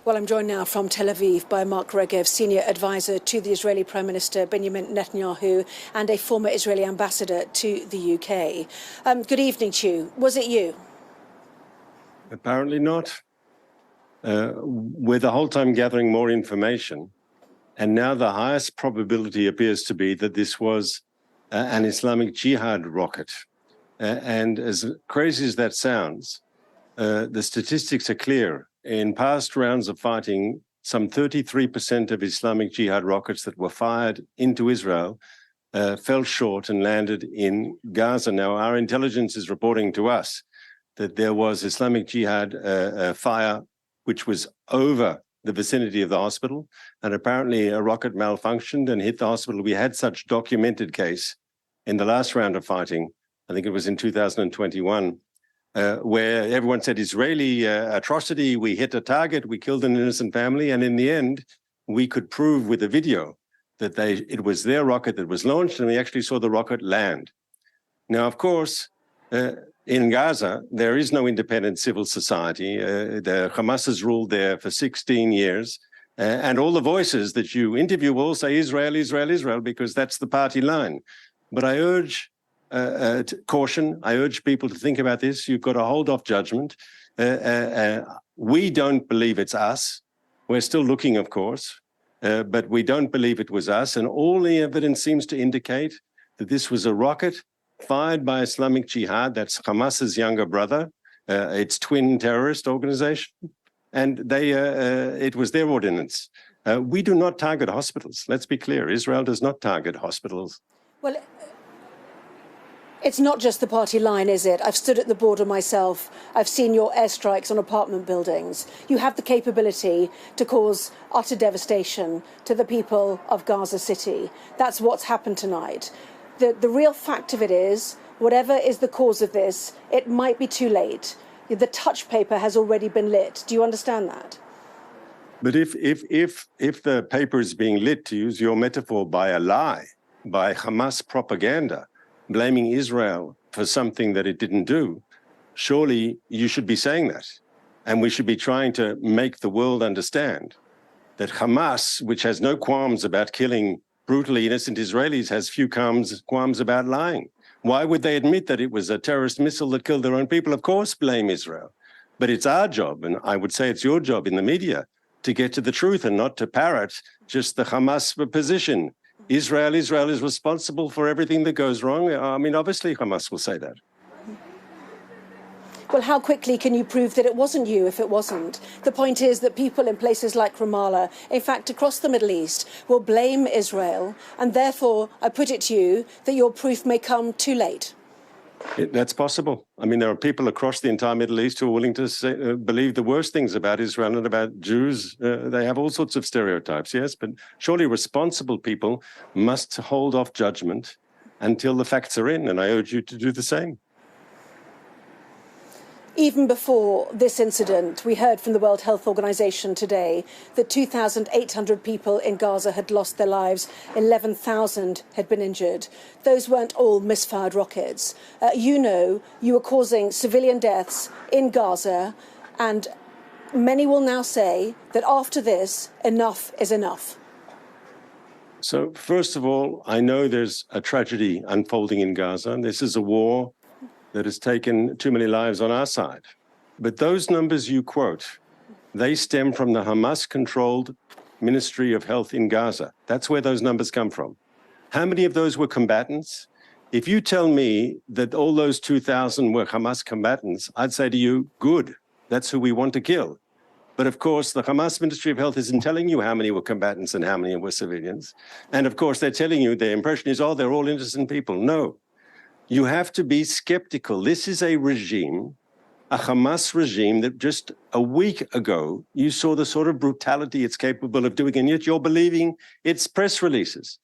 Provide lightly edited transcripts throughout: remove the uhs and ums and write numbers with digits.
Well, I'm joined now from Tel Aviv by Mark Regev, senior advisor to the Israeli Prime Minister Benjamin Netanyahu and a former Israeli ambassador to the UK. Good evening to you. Was it you? Apparently not. We're the whole time gathering more information. And now the highest probability appears to be that this was an Islamic Jihad rocket. And as crazy as that sounds, the statistics are clear. In past rounds of fighting, some 33% of Islamic Jihad rockets that were fired into Israel fell short and landed in Gaza. Now, our intelligence is reporting to us that there was Islamic Jihad fire which was over the vicinity of the hospital, and apparently a rocket malfunctioned and hit the hospital. We had such documented case in the last round of fighting, I think it was in 2021, where everyone said Israeli atrocity, we hit a target, we killed an innocent family, and in the end, we could prove with a video that it was their rocket that was launched, and we actually saw the rocket land. Now, of course, in Gaza, there is no independent civil society. The Hamas has ruled there for 16 years, and all the voices that you interview will all say Israel, Israel, Israel, because that's the party line. But I urge caution. I urge people to think about this. You've got to hold off judgment. We don't believe it's us. We're still looking, of course, but we don't believe it was us. And all the evidence seems to indicate that this was a rocket fired by Islamic Jihad, that's Hamas's younger brother, its twin terrorist organization, and it was their ordinance. We do not target hospitals. Let's be clear. Israel does not target hospitals. Well, it's not just the party line, is it? I've stood at the border myself. I've seen your airstrikes on apartment buildings. You have the capability to cause utter devastation to the people of Gaza City. That's what's happened tonight. The real fact of it is, whatever is the cause of this, it might be too late. The touch paper has already been lit. Do you understand that? But if the paper is being lit, to use your metaphor, by a lie, by Hamas propaganda, blaming Israel for something that it didn't do, surely you should be saying that. And we should be trying to make the world understand that Hamas, which has no qualms about killing brutally innocent Israelis, has few qualms about lying. Why would they admit that it was a terrorist missile that killed their own people? Of course, blame Israel. But it's our job, and I would say it's your job in the media, to get to the truth and not to parrot just the Hamas position. Israel is responsible for everything that goes wrong. I mean, obviously Hamas will say that. Well, how quickly can you prove that it wasn't you if it wasn't? The point is that people in places like Ramallah, in fact, across the Middle East, will blame Israel. And therefore, I put it to you that your proof may come too late. That's possible. I mean, there are people across the entire Middle East who are willing to believe the worst things about Israel and about Jews. They have all sorts of stereotypes, yes, but surely responsible people must hold off judgment until the facts are in, and I urge you to do the same. Even before this incident, we heard from the World Health Organization today that 2,800 people in Gaza had lost their lives, 11,000 had been injured. Those weren't all misfired rockets. You were causing civilian deaths in Gaza, and many will now say that after this, enough is enough. So, first of all, I know there's a tragedy unfolding in Gaza. This is a war that has taken too many lives on our side. But those numbers you quote, they stem from the Hamas-controlled Ministry of Health in Gaza. That's where those numbers come from. How many of those were combatants? If you tell me that all those 2,000 were Hamas combatants, I'd say to you, good, that's who we want to kill. But of course, the Hamas Ministry of Health isn't telling you how many were combatants and how many were civilians. And of course, they're telling you, their impression is, oh, they're all innocent people. No. You have to be skeptical. This is a regime, a Hamas regime, that just a week ago, you saw the sort of brutality it's capable of doing, and yet you're believing its press releases.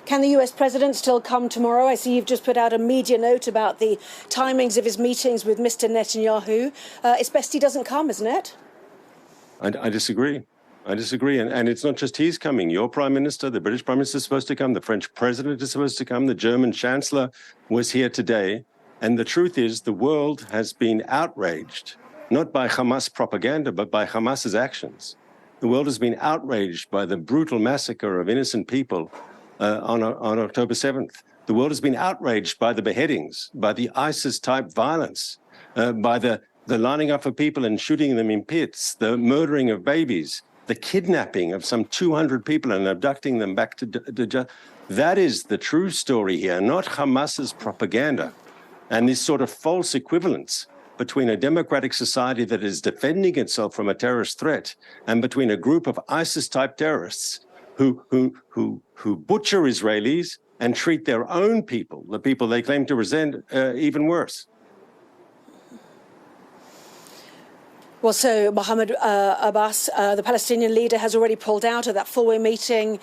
Can the US president still come tomorrow? I see you've just put out a media note about the timings of his meetings with Mr. Netanyahu. It's best he doesn't come, isn't it? I disagree. I disagree. And it's not just he's coming. Your prime minister, the British prime minister is supposed to come. The French president is supposed to come. The German chancellor was here today. And the truth is the world has been outraged not by Hamas propaganda, but by Hamas's actions. The world has been outraged by the brutal massacre of innocent people on October 7th. The world has been outraged by the beheadings, by the ISIS-type violence, by the lining up of people and shooting them in pits, the murdering of babies, the kidnapping of some 200 people and abducting them back to that is the true story here, not Hamas's propaganda and this sort of false equivalence between a democratic society that is defending itself from a terrorist threat and between a group of ISIS-type terrorists who butcher Israelis and treat their own people, the people they claim to resent, even worse. Well, so Mohammed Abbas, the Palestinian leader, has already pulled out of that four-way meeting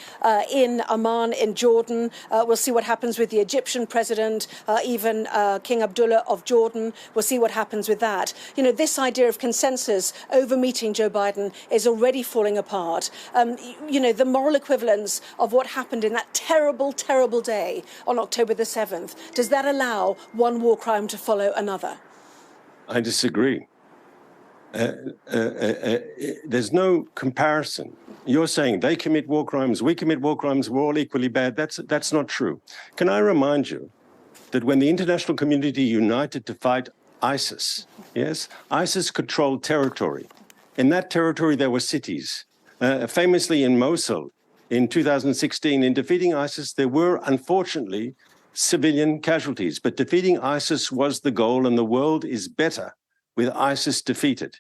in Amman, in Jordan. We'll see what happens with the Egyptian president, even King Abdullah of Jordan. We'll see what happens with that. You know, this idea of consensus over meeting Joe Biden is already falling apart. You know, the moral equivalence of what happened in that terrible, terrible day on October the 7th, does that allow one war crime to follow another? I disagree. There's no comparison. You're saying they commit war crimes, we commit war crimes, we're all equally bad. That's not true. Can I remind you that when the international community united to fight ISIS, yes, ISIS controlled territory. In that territory, there were cities. Famously in Mosul in 2016, in defeating ISIS, there were, unfortunately, civilian casualties. But defeating ISIS was the goal, and the world is better with ISIS defeated.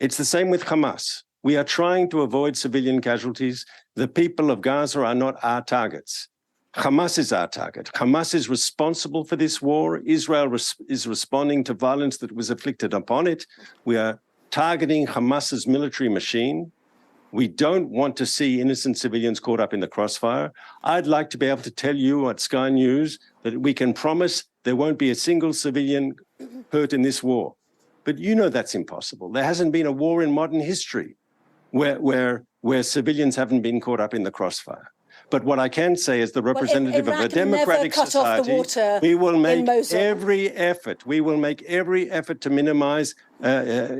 It's the same with Hamas. We are trying to avoid civilian casualties. The people of Gaza are not our targets. Hamas is our target. Hamas is responsible for this war. Israel is responding to violence that was inflicted upon it. We are targeting Hamas's military machine. We don't want to see innocent civilians caught up in the crossfire. I'd like to be able to tell you at Sky News that we can promise there won't be a single civilian hurt in this war. But you know that's impossible. There hasn't been a war in modern history where civilians haven't been caught up in the crossfire. But what I can say as the representative of a democratic society, we will make every effort. We will make every effort to minimize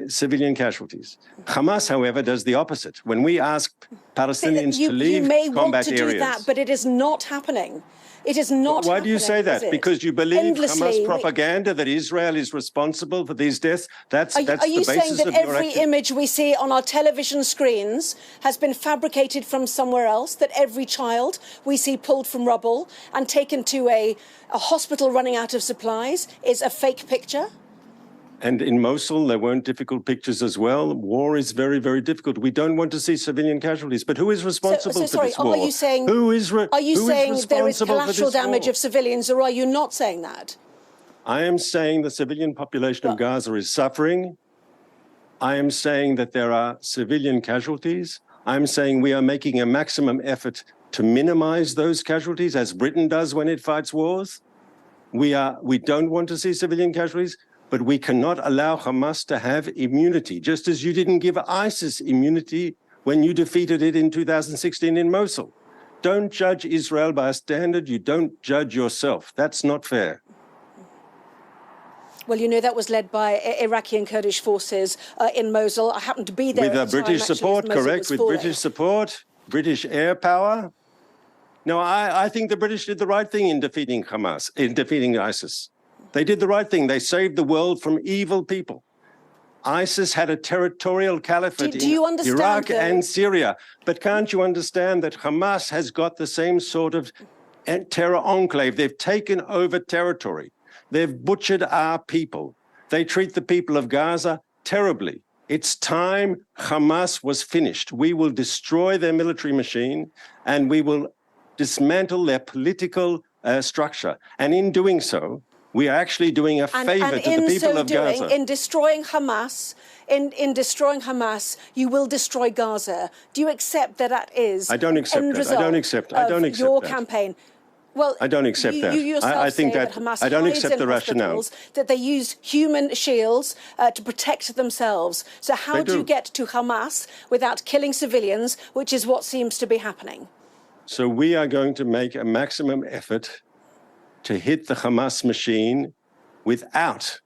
civilian casualties. Hamas, however, does the opposite. When we ask Palestinians to leave combat areas... You may want to do that, but it is not happening. It is not Why do you say that? Because you believe Hamas propaganda that Israel is responsible for these deaths? That's the basis of your... Are you saying that every image we see on our television screens has been fabricated from somewhere else, that every child we see pulled from rubble and taken to a hospital running out of supplies is a fake picture? And in Mosul, there weren't difficult pictures as well. War is very, very difficult. We don't want to see civilian casualties. But who is responsible for this war? Are you saying, there is collateral damage of civilians, or are you not saying that? I am saying the civilian population of Gaza is suffering. I am saying that there are civilian casualties. I'm saying we are making a maximum effort to minimize those casualties, as Britain does when it fights wars. We don't want to see civilian casualties. But we cannot allow Hamas to have immunity, just as you didn't give ISIS immunity when you defeated it in 2016 in Mosul. Don't judge Israel by a standard you don't judge yourself. That's not fair. Well, you know, that was led by Iraqi and Kurdish forces in Mosul. I happened to be there with British support, correct? With British support, British air power. No, I think the British did the right thing in defeating Hamas, in defeating ISIS. They did the right thing. They saved the world from evil people. ISIS had a territorial caliphate in Iraq and Syria. But can't you understand that Hamas has got the same sort of terror enclave? They've taken over territory. They've butchered our people. They treat the people of Gaza terribly. It's time Hamas was finished. We will destroy their military machine and we will dismantle their political structure. And in doing so, we are actually doing a favor to the people of Gaza. In destroying Hamas, you will destroy Gaza. Do you accept that is? I don't accept that. I don't accept. I don't accept your campaign. Well, I don't accept that. I think that Hamas I don't accept the rationale. That they use human shields to protect themselves. So how do you get to Hamas without killing civilians, which is what seems to be happening? So we are going to make a maximum effort to hit the Hamas machine without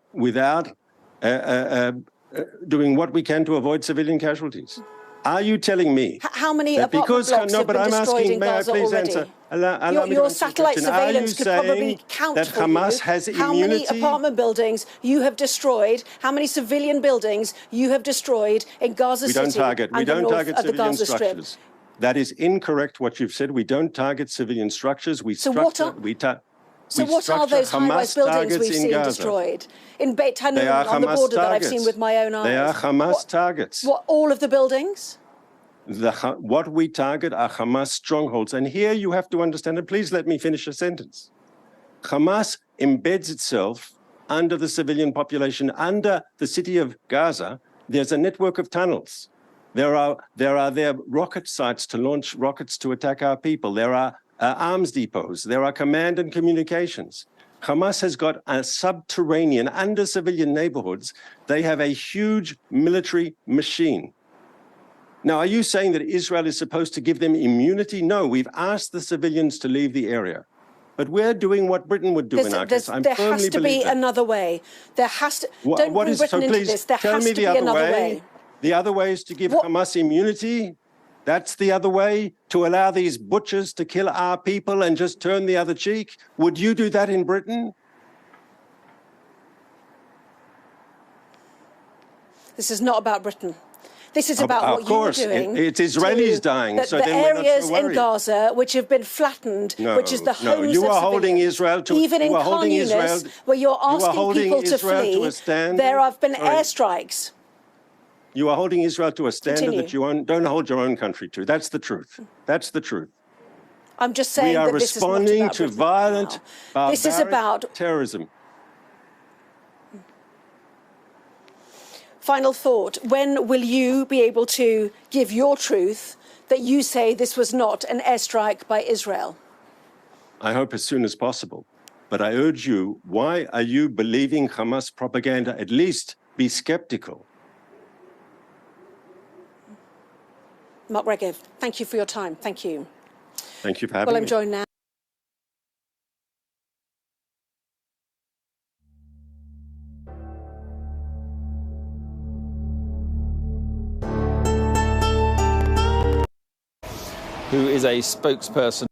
doing what we can to avoid civilian casualties. Are you telling me How many that apartment blocks have been destroyed in may I Gaza please already? answer? Allow me to Your answer the satellite question. Are you surveillance could probably saying count that for Hamas you has how many immunity? apartment buildings you have destroyed, how many civilian buildings you have destroyed in Gaza City and the north of the Gaza Strip. That is incorrect what you've said. We don't target civilian structures. So what are those high-rise buildings we've seen destroyed? In Beit Hanun, on the border, that I've seen with my own eyes. They are Hamas targets. What, all of the buildings? What we target are Hamas strongholds. And here you have to understand, and please let me finish a sentence. Hamas embeds itself under the civilian population, under the city of Gaza. There's a network of tunnels. There are rocket sites to launch rockets to attack our people. There are arms depots. There are command and communications. Hamas has got a subterranean, under civilian neighborhoods. They have a huge military machine. Now, are you saying that Israel is supposed to give them immunity? No, we've asked the civilians to leave the area. But we're doing what Britain would do in our case. There has to be another way. There has to. Don't bring Britain into this. There has to be another way. The other way is to give Hamas immunity. That's the other way, to allow these butchers to kill our people and just turn the other cheek. Would you do that in Britain? This is not about Britain. This is about what you're doing. It's Israelis dying, so the then we're not so areas worried. in Gaza which have been flattened, which is the homes you of are holding civilians. Israel to even in Khan Yunis, where you're asking people to flee, there have been airstrikes. You are holding Israel to a standard that you don't hold your own country to. That's the truth. That's the truth. I'm just saying that this is not about We are responding to violent, barbaric terrorism. Final thought. When will you be able to give your truth that you say this was not an airstrike by Israel? I hope as soon as possible. But I urge you, why are you believing Hamas propaganda? At least be skeptical. Mark Regev, thank you for your time. Thank you. Thank you for having me. Well, I'm joined now. Who is a spokesperson